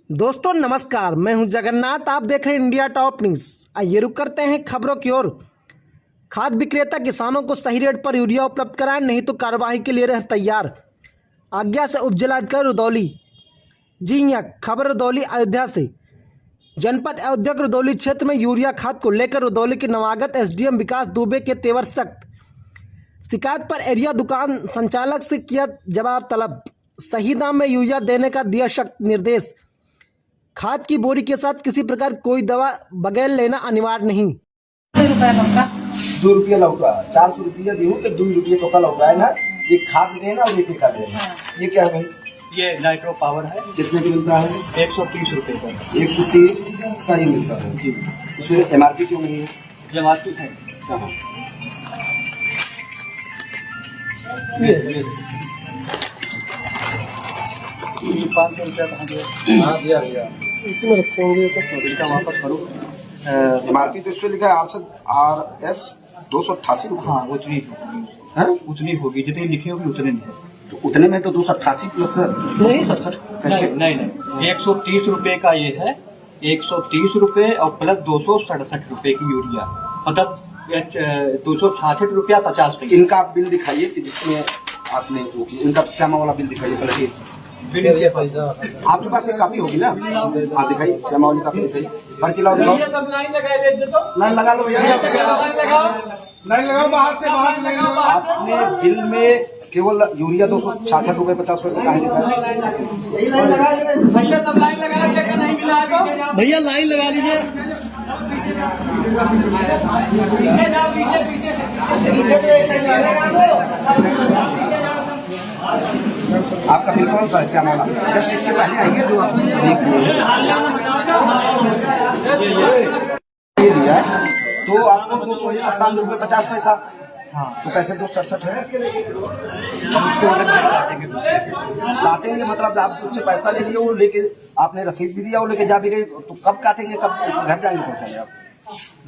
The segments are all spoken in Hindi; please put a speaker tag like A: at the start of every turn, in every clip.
A: दोस्तों नमस्कार, मैं हूं जगन्नाथ। आप देख रहे हैं इंडिया टॉप न्यूज। आइए रुक करते हैं खबरों की ओर। खाद विक्रेता किसानों को सही रेट पर यूरिया उपलब्ध कराएं, नहीं तो कार्यवाही के लिए रहे तैयार। आज्ञा से उपजिलाधिकारी रुदौली। जी हां, खबर रुदौली अयोध्या से। जनपद अयोध्या के रुदौली क्षेत्र में यूरिया खाद को लेकर रुदौली के नवागत एसडीएम विकास दुबे के तेवर सख्त। शिकायत पर एरिया दुकान संचालक से किया जवाब तलब। सही दाम में यूरिया देने का दिया सख्त निर्देश। खाद की बोरी के साथ किसी प्रकार कोई दवा बगैर लेना अनिवार्य नहीं।
B: ₹2 लौका 400 रुपया दी तो ₹2 तो का लौका है ना। ये खाद देना और ये टिका देना। ये क्या है भाई?
C: ये नाइट्रो पावर है।
B: कितने की मिलता है?
C: 130 रुपए का।
B: 130 का ही मिलता है जी। इसमें एमआरपी क्यों नहीं है?
C: एमआरपी है
B: कहाँ?
C: ये 500 रुपया कहाँ गया? हाँ दिया भैया,
A: इसी में रखेंगे तो
C: इनका वापस करो।
B: एमआरपी तो इसमें लिखा है RS 288 रुपये।
C: हाँ उतनी होगी,
B: हाँ?
C: उतनी होगी जितनी लिखी होगी उतने में।
B: तो उतने में तो 288 प्लस
C: नहीं
B: 67
C: नहीं
B: कैसे?
C: नहीं 130 रुपए का ये है। 130 रुपए और प्लस 267 रुपए की यूरिया, मतलब 266 रुपया 50 पैसे।
B: इनका आप बिल दिखाइए कि जिसमें आपने वो किया। इनका श्यामा वाला बिल दिखाइए पहले।
C: बिल ये पैसा
B: आपके पास एक कापी होगी ना? हाँ दिखाइए, श्यामा वाली कापी दिखाइए। पर्ची लाओ, दिखाओ। लाइन लगा लो भैया।
D: नहीं लगाओ, बाहर से लाइन लगाओ।
B: आपने बिल में केवल यूरिया 266 रुपए 50 पैसे का है लिखा है।
C: भैया सब लाइन लगा लेके नहीं मिला है तो भैया लाइन लगा लीजिए।
B: आपका बिल कौन सा है श्यामा वाला? जस्ट इसके पहले आएंगे जो आप ये दिया है, तो आपको 257 रुपए 50 पैसा।
C: हाँ
B: तो पैसे 267 है।
C: उसको अलग नहीं काटेंगे।
B: काटेंगे मतलब आप उससे पैसा ले लिए, वो लेके आपने रसीद भी दिया, वो लेके जा भी गए, तो कब काटेंगे, कब उसको घर जाएंगे पहुंचाएंगे आप?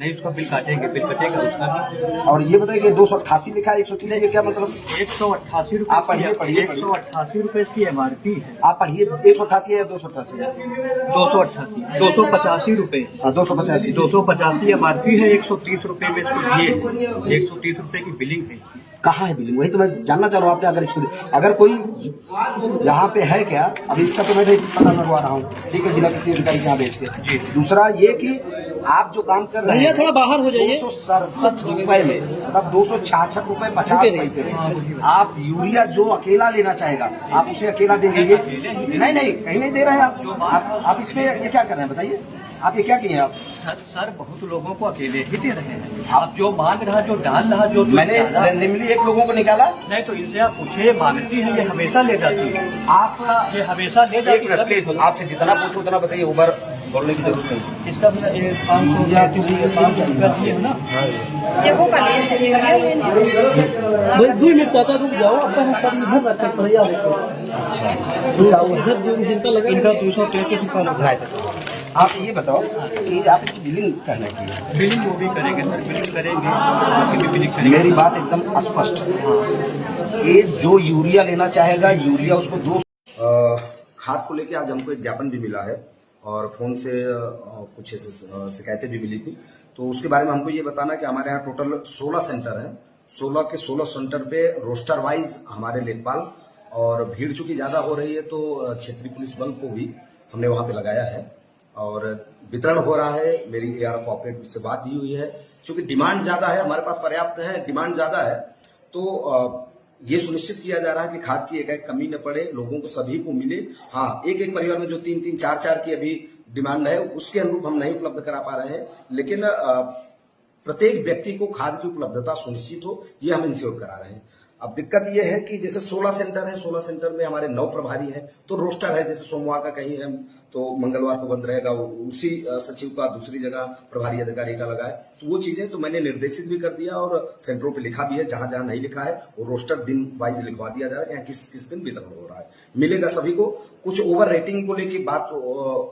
C: नहीं उसका बिल काटेंगे, बिल कटेगा उसका भी।
B: और ये बताइए 288 लिखा है, 130 ये क्या मतलब?
C: 188 रुपए।
B: आप पढ़िए, पढ़िए,
C: 188 रुपए की एमआरपी है।
B: आप पढ़िए, 188 है या 288 है?
C: 288 285 रुपए।
B: 285
C: 285 एमआरपी है। 130 रुपए में ये 130 रुपए की बिलिंग है।
B: कहाँ है बिलिंग? वही तो मैं जानना चाह रहा हूँ आपने। अगर इसको अगर कोई यहाँ पे है क्या, अभी इसका तो मैं भी पता करवा रहा हूँ, ठीक है, जिला कृषि अधिकारी के यहाँ भेज के। दूसरा ये कि आप जो काम कर रहे हैं
A: थोड़ा बाहर हो जाइए।
B: 267 रुपए में, मतलब 266 रुपए 50 पैसे में आप यूरिया जो अकेला लेना चाहेगा आप उसे अकेला देंगे? नहीं नहीं, कहीं नहीं दे रहे हैं आप इसमें ये क्या कर रहे हैं बताइए? आप ये क्या किए हैं आप?
C: सर बहुत लोगों को अकेले ही दे रहे हैं। आप जो मांग रहा, जो डाल रहा, जो
B: मैंने रैंडमली एक लोगों को निकाला।
C: नहीं तो इनसे आप पूछे, मांगती है, ये हमेशा ले जाती है।
B: आप
C: ये हमेशा ले जाती है।
B: प्लीज आपसे जितना पूछो उतना बताइए, ऊबर बोलने की जरूरत नहीं।
C: इसका भी 500 रुपया दिए ना।
A: भाई 2 मिनट चाचा रुक जाओ, अपन सब इधर रखे बढ़िया देखो। इधर जिनका लगा
C: इनका 233 रुपया लग रहा है।
B: आप ये बताओ कि आप इसकी बिलिंग करने की है?
C: बिलिंग वो भी करेंगे सर, बिलिंग करेंगे, बाकी भी बिलिंग करेंगे।
B: मेरी बात एकदम स्पष्ट है कि जो यूरिया लेना चाहेगा, यूरिया उसको 2 खाद को लेके आज हमको एक ज्ञापन भी मिला है और फोन से कुछ शिकायतें भी मिली थी। तो उसके बारे में हमको ये बताना कि हमारे यहाँ टोटल 16 सेंटर हैं। 16 के 16 सेंटर पे रोस्टर वाइज हमारे लेखपाल, और भीड़ चूंकि ज्यादा हो रही है तो क्षेत्रीय पुलिस बल को भी हमने वहां पे लगाया है और वितरण हो रहा है। मेरी AR कोऑपरेटिव से बात भी हुई है। चूंकि डिमांड ज्यादा है, हमारे पास पर्याप्त है, डिमांड ज्यादा है, तो ये सुनिश्चित किया जा रहा है कि खाद की एक कमी न पड़े, लोगों को सभी को मिले। हाँ, एक परिवार में जो 3-3 4-4 की अभी डिमांड है उसके अनुरूप हम नहीं उपलब्ध करा पा रहे हैं, लेकिन प्रत्येक व्यक्ति को खाद की उपलब्धता सुनिश्चित हो, ये हम इंश्योर करा रहे हैं। अब दिक्कत यह है कि जैसे 16 सेंटर है, 16 सेंटर में हमारे 9 प्रभारी हैं, तो रोस्टर है, जैसे सोमवार का कहीं है तो मंगलवार को बंद रहेगा, उसी सचिव का दूसरी जगह प्रभारी अधिकारी का लगा है। तो वो चीजें तो मैंने निर्देशित भी कर दिया और सेंटरों पे लिखा भी है। जहां जहां नहीं लिखा है वो रोस्टर दिन वाइज लिखवा दिया जा रहा है, यहाँ किस किस दिन वितरण हो रहा है, मिलेगा सभी को। कुछ ओवर रेटिंग को लेकर बात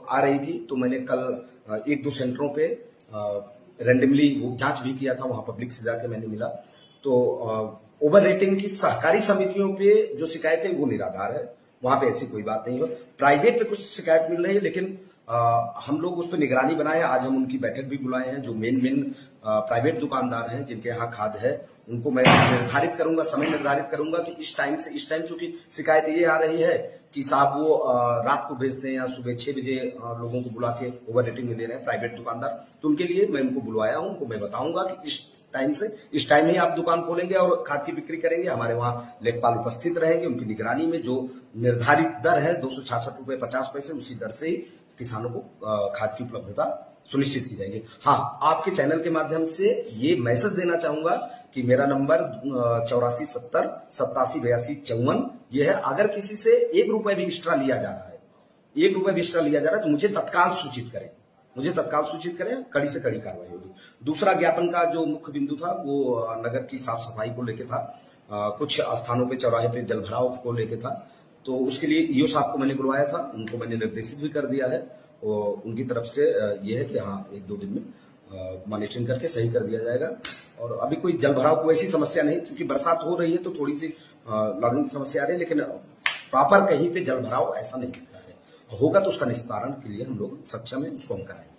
B: आ रही थी, तो मैंने कल 1-2 सेंटरों पे रैंडमली वो जांच भी किया था, वहां पब्लिक से जाके मैंने मिला। तो ओवर रेटिंग की सहकारी समितियों पे जो शिकायत है वो निराधार है। वहां पे ऐसी कोई बात नहीं हो। प्राइवेट पे कुछ शिकायत मिल रही है, लेकिन हम लोग उस पर निगरानी बनाए। आज हम उनकी बैठक भी बुलाए हैं। जो मेन प्राइवेट दुकानदार हैं जिनके यहाँ खाद है, उनको मैं निर्धारित करूंगा, समय निर्धारित करूंगा कि इस टाइम से इस टाइम, चूंकि शिकायत ये आ रही है कि साहब वो रात को भेजते हैं या सुबह 6 बजे लोगों को बुला के ओवर रेटिंग में दे रहे हैं प्राइवेट दुकानदार। तो उनके लिए मैं उनको बुलवाया हूं, उनको मैं बताऊंगा कि इस टाइम से इस टाइम ही आप दुकान खोलेंगे और खाद की बिक्री करेंगे। हमारे वहां लेखपाल उपस्थित रहेंगे, उनकी निगरानी में जो निर्धारित दर है 266 रुपए 50 पैसे, उसी दर से ही किसानों को खाद की उपलब्धता सुनिश्चित की जाएगी। हाँ, आपके चैनल के माध्यम से ये मैसेज देना चाहूंगा कि मेरा नंबर 8470 87 82 54 ये है। अगर किसी से 1 रुपए भी एक्स्ट्रा लिया जा रहा है, 1 रुपए भी एक्स्ट्रा लिया जा रहा है, तो मुझे तत्काल सूचित करें, कड़ी से कड़ी कार्रवाई होगी। दूसरा ज्ञापन का जो मुख्य बिंदु था वो नगर की साफ सफाई को लेकर था। कुछ स्थानों पे चौराहे पे जल भराव को लेकर था, तो उसके लिए ईओ साहब को मैंने बुलवाया था, उनको मैंने निर्देशित भी कर दिया है। और उनकी तरफ से ये है कि हाँ 1-2 दिन में मॉनिटरिंग करके सही कर दिया जाएगा। और अभी कोई जल भराव को ऐसी समस्या नहीं, क्योंकि बरसात हो रही है तो थोड़ी सी लॉगिंग की समस्या आ रही है, लेकिन प्रॉपर कहीं पे जल भराव ऐसा नहीं दिख रहा है। होगा तो उसका निस्तारण के लिए हम लोग सक्षम है, उसको हम कराएंगे।